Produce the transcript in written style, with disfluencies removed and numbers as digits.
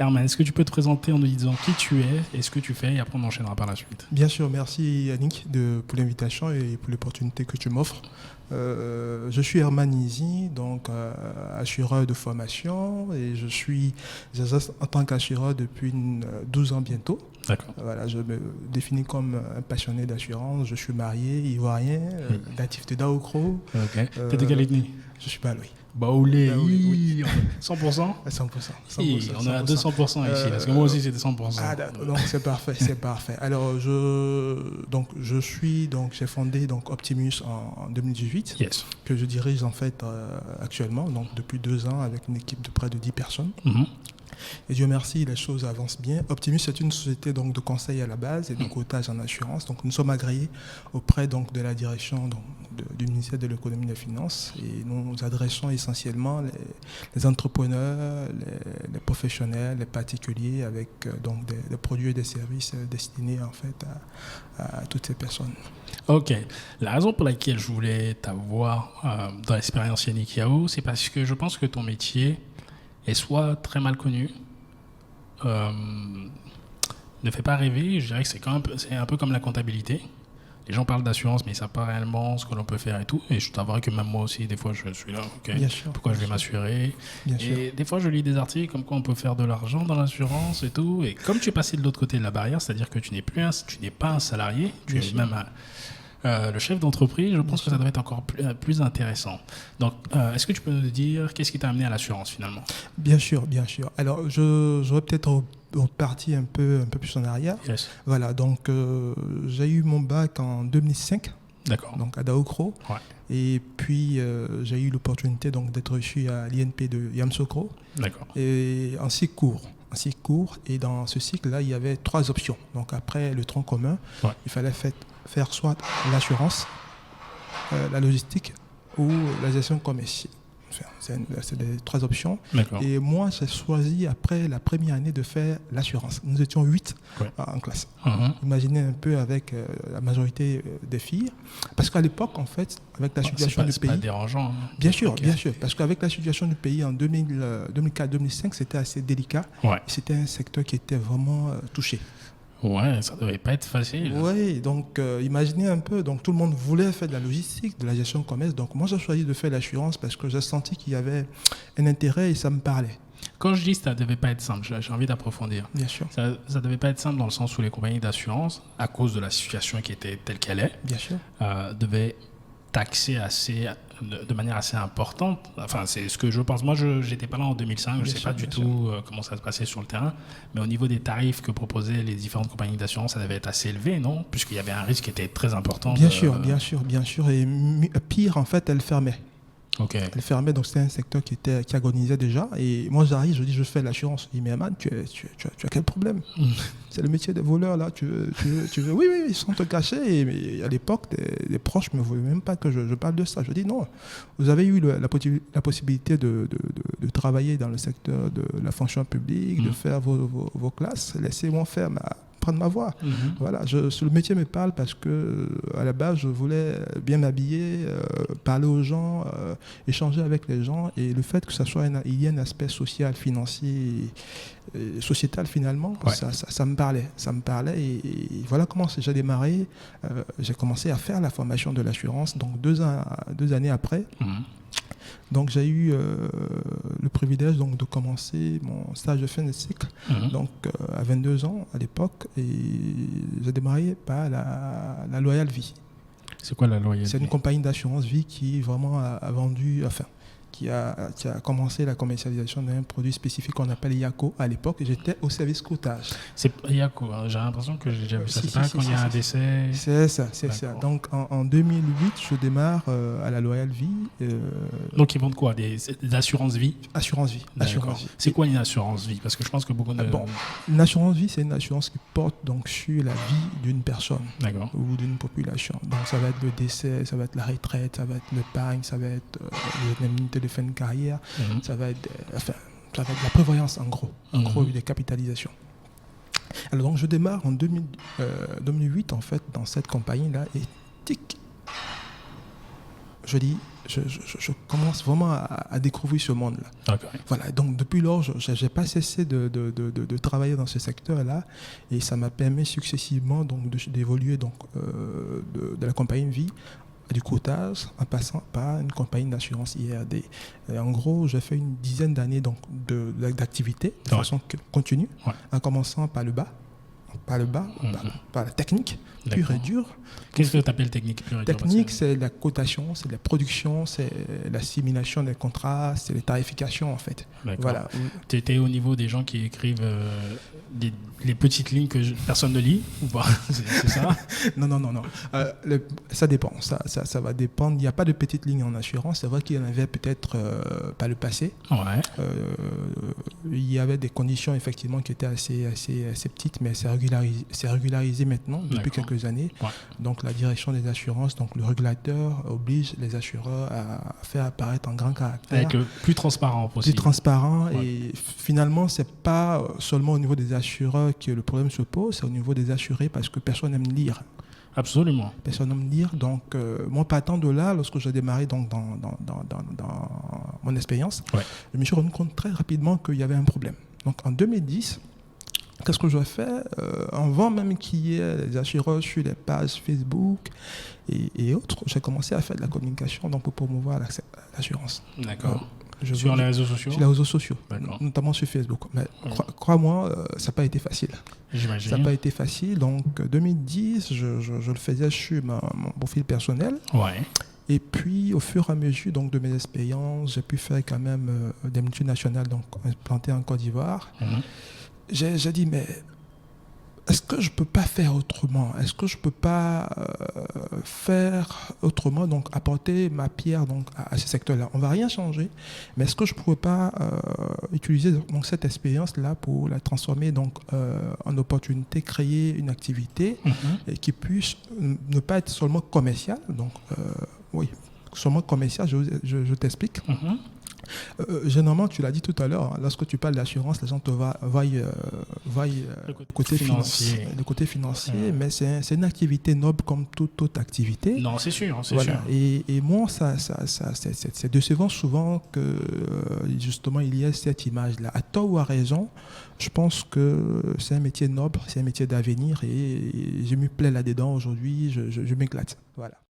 Herman, est-ce que tu peux te présenter en nous disant qui tu es et ce que tu fais et après on enchaînera par la suite. Bien sûr, merci Yannick pour l'invitation et pour l'opportunité que tu m'offres. Je suis Herman Izi, donc assureur de formation et j'exerce en tant qu'assureur depuis 12 ans bientôt. D'accord. Voilà, je me définis comme un passionné d'assurance. Je suis marié, ivoirien, natif de Daokro. Ok. T'es de quelle ethnie? Je suis Baloui. Baoulé, oui. 100%? À 100%. On est à 200% ici, parce que moi aussi c'était 100%. Ah, donc c'est parfait, c'est parfait. Alors j'ai fondé Optimus en 2018, Yes. que je dirige en fait actuellement, donc depuis 2 ans avec une équipe de près de 10 personnes. Mm-hmm. Et Dieu merci, les choses avancent bien. Optimus est une société de conseil à la base et de cotage en assurance. Donc nous sommes agréés auprès de la direction du ministère de l'économie et des finances et nous adressons essentiellement les entrepreneurs, les professionnels, les particuliers avec des produits et des services destinés en fait à toutes ces personnes. Ok. La raison pour laquelle je voulais t'avoir dans l'expérience Yannick Yao, c'est parce que je pense que ton métier est soit très mal connu, ne fait pas rêver. Je dirais que c'est un peu comme la comptabilité. Les gens parlent d'assurance, mais ils ne savent pas réellement ce que l'on peut faire et tout. Et je t'avouerai que même moi aussi, des fois, je suis là, ok, pourquoi je vais m'assurer? Et des fois, je lis des articles comme quoi on peut faire de l'argent dans l'assurance et tout. Et comme tu es passé de l'autre côté de la barrière, c'est-à-dire que tu n'es pas un salarié, tu es même le chef d'entreprise, je pense que ça doit être encore plus intéressant. Donc, est-ce que tu peux nous dire qu'est-ce qui t'a amené à l'assurance finalement? Bien sûr, bien sûr. Alors, j'aurais peut-être reparti un peu plus en arrière. Yes. Voilà, donc j'ai eu mon bac en 2005. D'accord. Donc à Daokro. Ouais. Et puis j'ai eu l'opportunité d'être reçu à l'INP de Yamoussoukro. D'accord. Et en cycle court. Et dans ce cycle-là, il y avait 3 options. Donc après le tronc commun, il fallait faire soit l'assurance, la logistique ou la gestion commerciale. C'est les 3 options. D'accord. Et moi, j'ai choisi après la première année de faire l'assurance. Nous étions 8 en classe. Mm-hmm. Imaginez un peu avec la majorité des filles. Parce qu'à l'époque, en fait, avec la situation du pays... C'est pas dérangeant. Hein. Bien sûr. Parce qu'avec la situation du pays en 2004-2005, c'était assez délicat. Ouais. C'était un secteur qui était vraiment touché. Ouais, ça devait pas être facile. Oui, donc imaginez un peu, donc tout le monde voulait faire de la logistique, de la gestion de commerce. Donc moi, j'ai choisi de faire l'assurance parce que j'ai senti qu'il y avait un intérêt et ça me parlait. Quand je dis que ça ne devait pas être simple, j'ai envie d'approfondir. Bien sûr. Ça ne devait pas être simple dans le sens où les compagnies d'assurance, à cause de la situation qui était telle qu'elle est, bien sûr, devaient taxer de manière assez importante. Enfin, c'est ce que je pense. Moi, je n'étais pas là en 2005, je ne sais pas du tout comment ça se passait sur le terrain, mais au niveau des tarifs que proposaient les différentes compagnies d'assurance, ça devait être assez élevé, non? Puisqu'il y avait un risque qui était très important. Bien sûr. Et pire, en fait, elle fermait. Okay. Elle fermait, donc c'était un secteur qui agonisait déjà. Et moi, j'arrive, je dis, je fais l'assurance. Je dis, mais Herman, tu as quel problème? C'est le métier des voleurs, là. Tu veux... Oui, ils sont te cacher. Mais à l'époque, les proches ne voulaient même pas que je parle de ça. Je dis, non, vous avez eu la possibilité de travailler dans le secteur de la fonction publique, de faire vos classes. Laissez-moi prendre ma voix. Voilà, le métier me parle parce que à la base, je voulais bien m'habiller, parler aux gens, échanger avec les gens, et le fait que il y ait un aspect social, financier, sociétal finalement, ça me parlait, et voilà comment j'ai démarré. J'ai commencé à faire la formation de l'assurance, donc 2 années après. Donc j'ai eu le privilège de commencer mon stage de fin de cycle à 22 ans à l'époque, et j'ai démarré par la Loyal Vie. C'est quoi la Loyal Vie? C'est une compagnie d'assurance vie qui vraiment a vendu, qui a commencé la commercialisation d'un produit spécifique qu'on appelle Yaco à l'époque. J'étais au service courtage. C'est Yaco, hein, j'ai l'impression que j'ai déjà vu ça. C'est pas quand il y a un décès. C'est ça. Donc en 2008, je démarre à la Loyal Vie. Donc ils vendent quoi? Des assurances vie? Assurance vie. C'est quoi une assurance vie? Parce que je pense que beaucoup de... une assurance vie, c'est une assurance qui porte donc sur la vie d'une personne ou d'une population. Donc ça va être le décès, ça va être la retraite, ça va être l'épargne, ça va être les indemnités de fin de carrière, ça va être la prévoyance en gros, des capitalisations. Alors donc je démarre en 2008 en fait dans cette compagnie-là, et tic, je dis, je commence vraiment à découvrir ce monde-là. Okay. Voilà, donc depuis lors, je n'ai pas cessé de travailler dans ce secteur-là et ça m'a permis successivement donc, d'évoluer donc, de la compagnie de vie du courtage en passant par une compagnie d'assurance IRD. Et en gros, j'ai fait une dizaine d'années donc, d'activité de façon continue, en commençant par le bas, par la technique pure et dure. Qu'est-ce que tu appelles technique pure et dure? Technique, c'est la cotation, c'est la production, c'est l'assimilation des contrats, c'est les tarifications en fait. Voilà. Tu étais au niveau des gens qui écrivent les petites lignes que personne ne lit ou pas? C'est ça? Non. Ça dépend. Ça va dépendre. Il n'y a pas de petites lignes en assurance. C'est vrai qu'il y en avait peut-être par le passé. Ouais. Il y avait des conditions effectivement qui étaient assez petites, mais c'est régularisé maintenant depuis quelques années. Ouais. Donc la direction des assurances, donc le régulateur oblige les assureurs à faire apparaître en grand caractère. Avec le plus transparent possible. Plus transparent. Ouais. Et finalement, c'est pas seulement au niveau des assureurs que le problème se pose, c'est au niveau des assurés parce que personne n'aime lire. Absolument. Personne n'aime lire. Donc, moi, partant de là, lorsque j'ai démarré donc, dans mon expérience, je me suis rendu compte très rapidement qu'il y avait un problème. Donc, en 2010, qu'est-ce que je fais avant même qu'il y ait les assureurs sur les pages Facebook et autres, j'ai commencé à faire de la communication donc, pour promouvoir l'assurance. D'accord. Sur les réseaux sociaux? Sur les réseaux sociaux, notamment sur Facebook. Mais crois-moi, ça n'a pas été facile. J'imagine. Ça n'a pas été facile. Donc, 2010, je le faisais sur mon profil personnel. Ouais. Et puis, au fur et à mesure donc, de mes expériences, j'ai pu faire quand même des multinationales donc, implantées en Côte d'Ivoire. J'ai dit, mais est-ce que je ne peux pas faire autrement? Est-ce que je ne peux pas faire autrement, donc apporter ma pierre donc, à ce secteur-là? On ne va rien changer, mais est-ce que je ne pourrais pas utiliser donc, cette expérience-là pour la transformer donc, en opportunité, créer une activité et qui puisse ne pas être seulement commerciale? Donc, oui, seulement commerciale, je t'explique. Généralement, tu l'as dit tout à l'heure, lorsque tu parles d'assurance, les gens te voient le côté financier. Le côté financier, mais c'est une activité noble comme toute autre activité. Non, c'est sûr. Voilà. Et moi, c'est décevant souvent que justement il y ait cette image-là. À tort ou à raison, je pense que c'est un métier noble, c'est un métier d'avenir et je me plais là-dedans aujourd'hui, je m'éclate. Voilà.